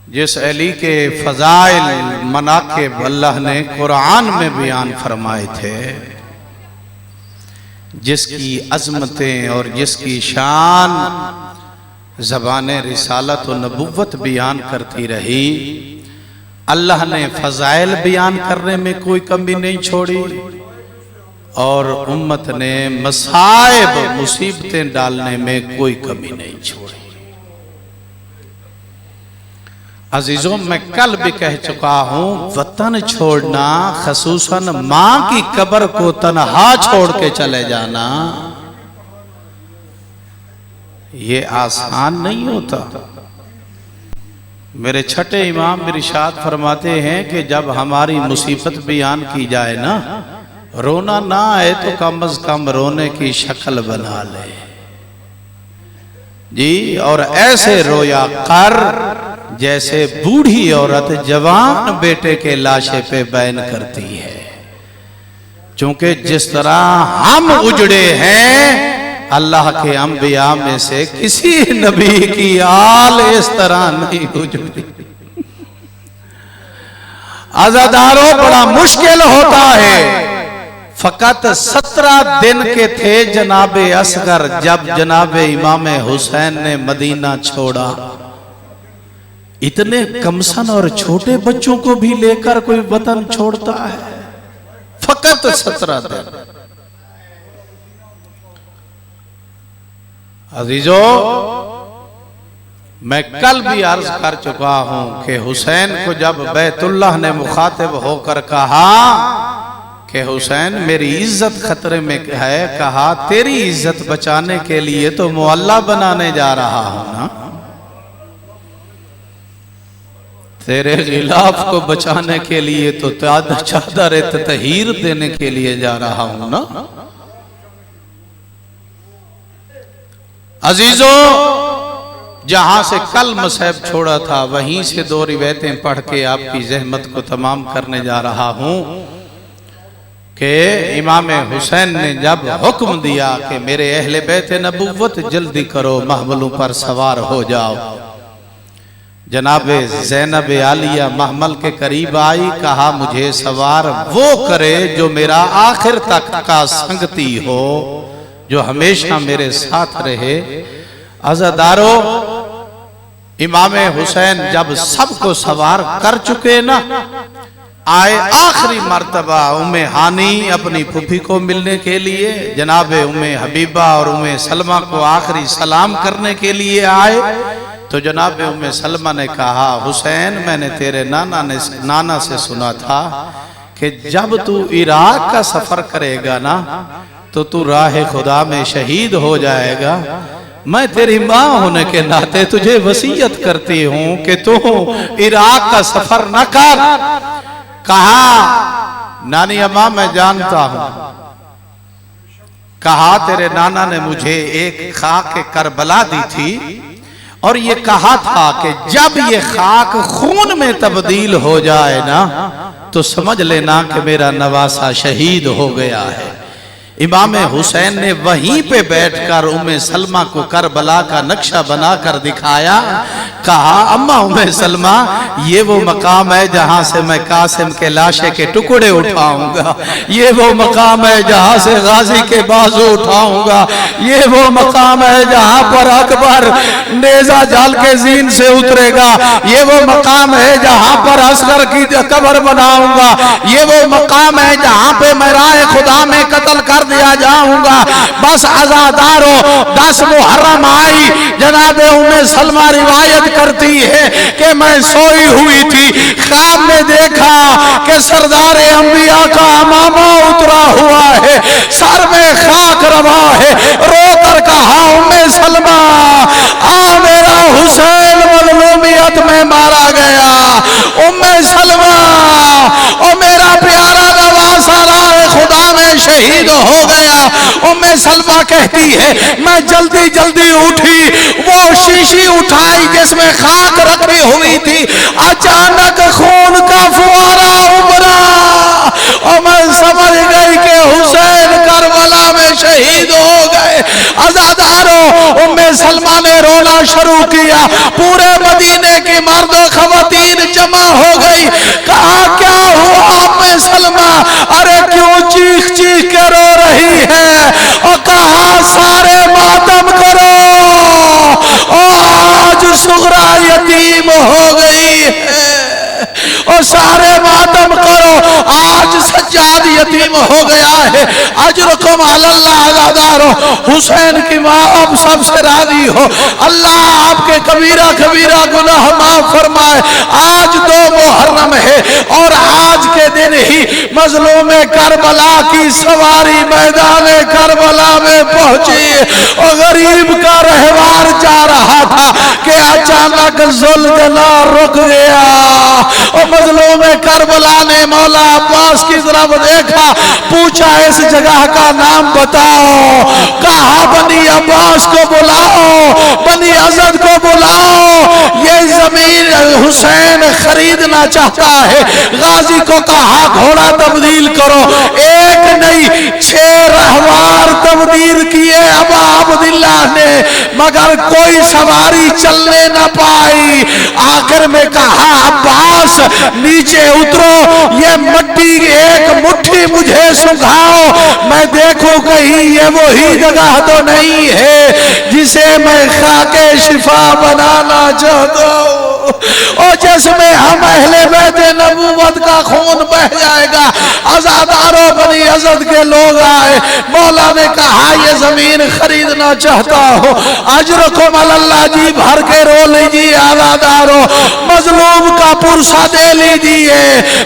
जिस अली के फजाइल मनाक़िब अल्लाह ने कुरान में बयान फरमाए थे, जिसकी अज़मतें और जिसकी शान ज़बाने रिसालत और नबुव्वत बयान करती रही, अल्लाह ने फजाइल बयान करने में कोई कमी नहीं छोड़ी और उम्मत ने मसाइब मुसीबतें डालने में कोई कमी नहीं छोड़ी। अजीजों, मैं कल भी कह चुका हूं, वतन छोड़ना, खसूसन मां की कब्र को तन्हा छोड़ के चले जाना, ये आसान नहीं होता। मेरे छठे इमाम इरशाद फरमाते हैं कि जब हमारी मुसीबत बयान की जाए ना, रोना ना आए तो कम अज कम रोने की शक्ल बना ले जी, और ऐसे रोया कर जैसे बूढ़ी औरत जवान बेटे के लाशे पे बैन करती है। क्योंकि जिस तरह हम उजड़े हैं, अल्लाह के अंबिया में से किसी नबी की आल इस तरह नहीं उजड़ी। अज़ादारों, बड़ा मुश्किल होता है फकत 17 दिन के थे जनाबे असगर जब जनाबे इमाम हुसैन ने मदीना छोड़ा। इतने कमसन और छोटे बच्चों को भी लेकर कोई वतन छोड़ता है? फकत 17 दिन। अजीजों, मैं कल भी अर्ज कर चुका हूं कि हुसैन को जब बैतुल्लाह ने मुखातिब होकर कहा कि हुसैन मेरी इज्जत खतरे में है, कहा तेरी इज्जत बचाने के लिए तो मुअल्ला बनाने जा रहा हूं ना, तेरे खिलाफ को बचाने के लिए तो चादर तहीर देने के लिए जा रहा हूं ना। अजीजों, जहां से कल मसहब छोड़ा था वहीं से 2 रिवायतें पढ़ के आपकी जहमत को तमाम करने जा रहा हूं कि इमाम हुसैन ने जब हुक्म दिया कि मेरे अहले बैत नबुव्वत जल्दी करो, महमलों पर सवार हो जाओ, जनाबे ज़ैनब आलिया महमल के करीब आई, कहा मुझे सवार वो करे जो मेरा आखिर तक का संगती हो, जो हमेशा मेरे साथ रहे। अज़ादारो, इमाम हुसैन जब सबको सवार कर चुके ना, आए आखिरी मर्तबा उम्मे हानी अपनी फूफी को मिलने के लिए, जनाबे उम्मे हबीबा और उम्मे सलमा को आखिरी सलाम करने के लिए आए, तो जनाबे उम्मे सलमा ने कहा हुसैन मैंने तेरे नाना से सुना था कि जब तू इराक का सफर करेगा ना तो तू राह खुदा में शहीद हो जाएगा। मैं तेरी माँ होने के नाते तुझे वसीयत करती हूं कि तू इराक का सफर न कर। कहा नानी अम्मा मैं जानता हूं, कहा तेरे नाना ने मुझे एक खाक करबला दी थी और ये कहा था कि जब ये खाक खून में तब्दील हो जाए ना तो समझ लेना कि मेरा नवासा शहीद हो गया है। इमाम हुसैन ने वहीं पे बैठकर उम्मे सलमा को करबला का नक्शा बनाकर दिखाया। कहा अम्मा उम्मे सलमा, ये वो मकाम है जहां से मैं कासिम के लाशे के टुकड़े उठाऊंगा, ये वो मकाम है जहां से गाजी के बाजू उठाऊंगा, ये वो मकाम है जहां पर अकबर नेजा जाल के जीन से उतरेगा, ये वो मकाम है जहां पर असगर की कब्र बनाऊंगा, ये वो मकाम है जहां पे मैं राह खुदा में कत्ल कर दिया जाऊंगा। बस अज़ादारो 10 मुहर्रम आई, जनाबे उम्मे सलमा रिवायत करती है कि मैं सोई हुई थी, ख्वाब में देखा कि सरदार अंबिया का अमामा उतरा हुआ है, सर में खाक रवा है, रोकर कहा उम्मे सलमा आ मेरा हुसैन मज़लूमियत में मारा गया। उम्मे सलमा ओ मेरा प्यारा नवासा राह खुदा में शहीद हो गया। उम्मे सलमा कहती है मैं जल्दी जल्दी उठी, वो शीशी उठाई जिसमें खाक रखी हुई थी, अचानक खून का फुआरा उभरा और मैं समझ गई कि हुसैन करबला में शहीद हो गए। अज़ादारो उम्मे सलमा ने रोना शुरू किया, पूरे मदीने की मर्द खवातीन जमा हो गई। कहा क्या हुआ उम्मे सलमा, अरे क्यों चीख चीख के रो रही है? और कहा सारे मातम करो, और आज सुगरा यतीम हो गई है, और सारे मातम करो, आज सज्जाद यतीम हो गया है। अजरुकुम अल्लाह। अज़ादारो हुसैन की माँ अब सबसे राजी हो, अल्लाह आपके कबीरा कबीरा गुनाह माफ फरमाए। आज 2 मुहर्रम है और आज के दिन ही मजलूम करबला की सवारी मैदान करबला में पहुंची और गरीब का रहवार जा रहा था कि अचानक ज़ुल्ज़ला रुक गया और मजलूम करबला ने मौला अब्बास की तरफ देखा, पूछा इस जगह का नाम बताओ। कहा बनी अब्बास को बुलाओ, बनी असद को बुलाओ, ये जमीन हुसैन खरीदना चाहता है। गाजी को कहा घोड़ा तब्दील करो, एक नहीं 6 रहवार तब्दील किए अबा अब्दुल्ला ने, मगर कोई सवारी चलने न पाई। आखिर में कहा अब्बास नीचे उतरो, ये मट्टी एक मुट्ठी मुझे सुखाओ, मैं देखूं कहीं ये वही जगह तो नहीं है जिसे मैं खाके शिफा बनाना चाहता हूँ, और जिसमें हम अहले बैते नबूवत का खून बह जाएगा। अज़ादारों बनी अज़द के लोग आए, मौला ने कहा ये जमीन खरीदना चाहता हो, अजरकुम अल्लाह जी भर के रो लीजिए। अज़ादारों मजलूम का पुरसा दे लीजिए।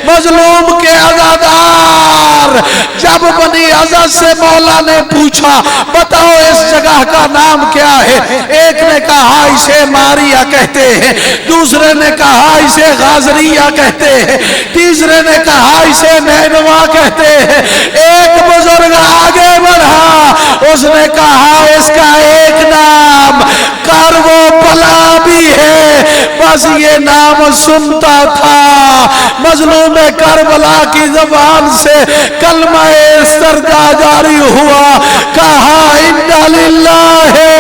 मजलूम के अज़ादार जब बनी अज़द से मौला ने पूछा बताओ इस जगह का नाम क्या है, एक ने कहा इसे मारिया कहते हैं, दूसरे ने कहा इसे गाजरिया कहते हैं, तीसरे ने कहा इसे नैनवा कहते हैं। एक बुजुर्ग आगे बढ़ा, उसने कहा इसका एक नाम करवो पला भी है, बस ये नाम सुनता था। मजलूम करबला की जबान से कलमा इस्तरजा जारी हुआ, कहा इन्ना लिल्लाहि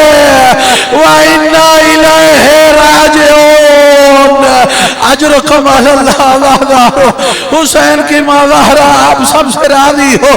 व इन्ना इलैहि राजिऊन। अजरकुम अल्लाह। हुसैन की माज़हरा आप सबसे राजी हो।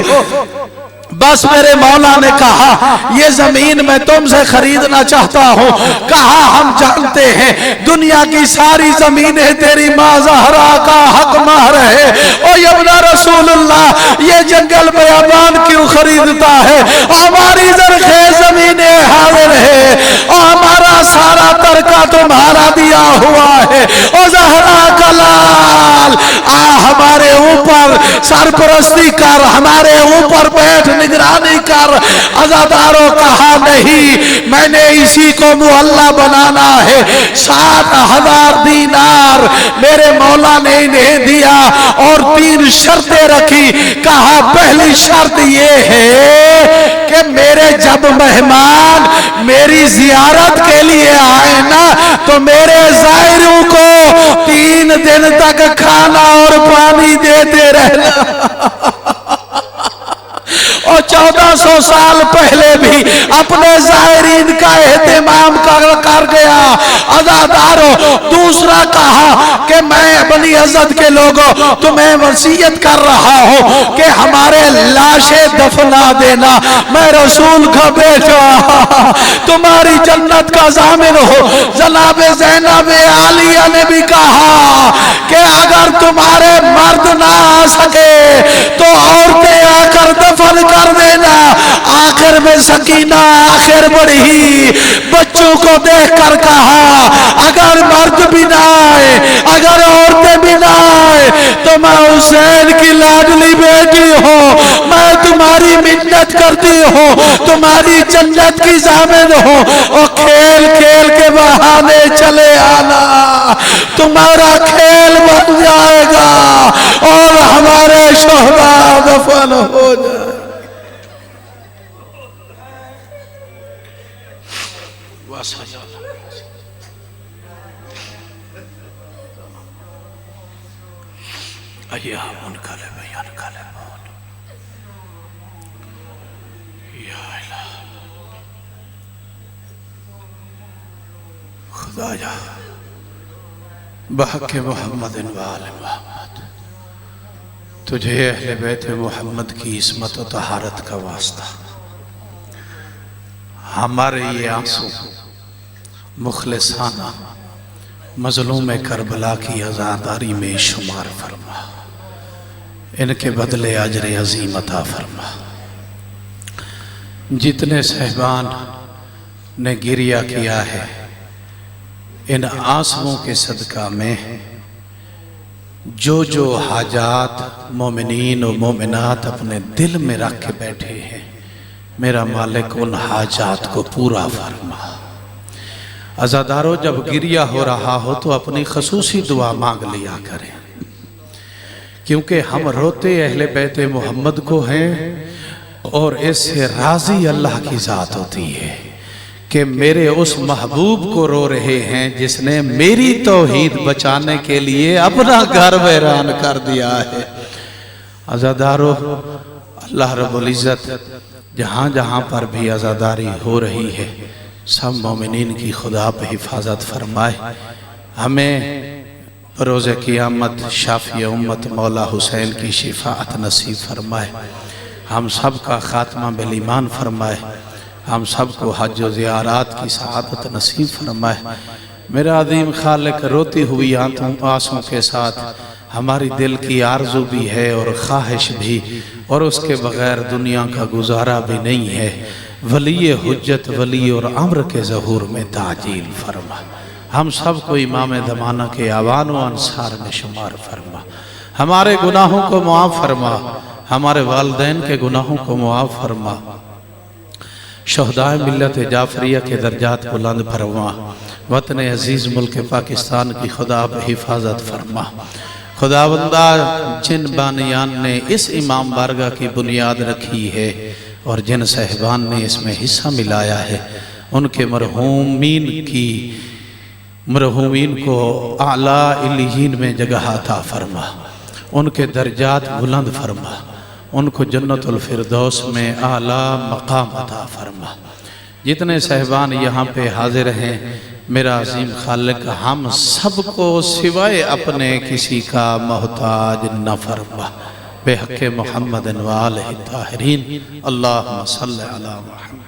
बस मेरे मौला ने कहा ये जमीन मैं तुमसे खरीदना चाहता हूँ। कहा हम जानते हैं दुनिया की सारी जमीनें तेरी माँ ज़हरा का हक महर है। ओ यबना रसूलुल्लाह ये जंगल बयाबान क्यों खरीदता है? हमारी ज़रख़ेज़ जमीनें हाज़िर है और हमारा सारा तरका तुम्हारा दिया हुआ है। ओ ज़हरा का लाल आ हमारे ऊपर सरपरस्ती कर, हमारे ऊपर बैठ निगरानी कर। अज़ादारों कहा नहीं, मैंने इसी को मुहल्ला बनाना है। 7,000 दीनार मेरे मौला ने इन्हें दिया और 3 शर्तें रखी। कहा पहली शर्त ये है कि मेरे जब मेहमान मेरी जियारत के लिए आए ना तो मेरे ज़ायरों को 3 दिन तक खाना और पानी देते रहना। और 1400 साल पहले भी अपने ज़ायरीन का एहतमाम कर गया। अज़ादारों दूसरा कहा कि मैं बनी अज़द के लोगों तुम्हें वसीयत कर रहा हूँ कि हमारे लाशें दफना देना। मैं रसूल का बेटा तुम्हारी जन्नत का ज़ामिन हो। जनाब ज़ैनब आलिया ने भी कहा कि अगर तुम्हारे मर्द ना आ सके तो औरतें आकर दफन कर देना। आखिर में सकीना आखिर बढ़ी, बच्चों को देखकर कहा अगर मर्द भी ना आए, अगर औरतें भी ना आए तो मैं हुसैन की लाडली बेटी हूँ, मैं तुम्हारी मिन्नत करती हूँ, तुम्हारी जन्नत की ज़ामिन हूँ। और खेल खेल के बहाने चले आना, तुम्हारा खेल बन जाएगा और हमारे शोहदा दफन हो जाए। खुदाया बहक़ मोहम्मद वाले मोहम्मद तुझे अहले बैत मोहम्मद की इस्मत और तहारत का वास्ता, हमारे ये आंसू मुखलिसाना मज़लूम करबला की आज़ादारी में शुमार फरमा, इनके बदले अजर अज़ीम अता फरमा। जितने सहबान ने गिरिया किया है इन आंसुओं के सदका में जो जो हाजात मोमिनीन और मोमिनात अपने दिल में रख के बैठे हैं, मेरा मालिक उन हाजात को पूरा फरमा। अज़ादारों जब गिरिया हो रहा हो तो अपनी खसूसी दुआ मांग लिया करें, क्योंकि हम रोते अहले बैत मोहम्मद को हैं और इससे राजी अल्लाह की ज़ात होती है कि मेरे उस महबूब को रो रहे हैं जिसने मेरी तौहीद बचाने के लिए अपना घर वीरान कर दिया है। अज़ादारों अल्लाह रब्बुल इज़्ज़त जहाँ जहाँ पर भी अज़ादारी हो रही है सब मोमिनीन की खुदा पे हिफाजत फरमाए। हमें रोज़े क़ियामत शाफ़ी उम्मत मौला हुसैन की शिफाअत नसीब फरमाए, हम सब का ख़ात्मा बिल ईमान फरमाए, हम सब को हज व ज़ियारात की सआदत नसीब फरमाए। मेरा अज़ीम खालिक रोती हुई आंसुओं के साथ हमारी दिल की आरज़ू भी है और ख्वाहिश भी, और उसके बग़ैर दुनिया का गुजारा भी नहीं है। वली हुज्जत वली और अम्र के ज़हूर में ताजील फरमा, हम सब को इमाम ज़माना के आवान व अंसार में शुमार फरमा, हमारे गुनाहों को मुआफ़ फरमा, हमारे वालिदैन के गुनाहों को मुआफ़ फरमा, शहदाए मिल्लत जाफरिया के दर्जात बुलंद फरमा, वतन अजीज़ मुल्क पाकिस्तान की खुदा पे हिफाजत फरमा। खुदावंदा जिन बानियान ने इस इमाम बारगाह की बुनियाद रखी है और जिन साहिबान ने इसमें हिस्सा मिलाया है, उनके मरहूमीन को आला इल्लीयीन में जगह अता फरमा, उनके दर्जात बुलंद फरमा, उनको जन्नतुल फिरदौस में आला मकाम अता फरमा। जितने साहिबान यहाँ पे हाजिर हैं, मेरा अज़ीम खालिक हम सबको सिवाय अपने किसी का मोहताज न फरमा, बेहक़ मुहम्मद व आलिहि ताहिरीन। अल्लाहुम्मा सल्लि अला मुहम्मद।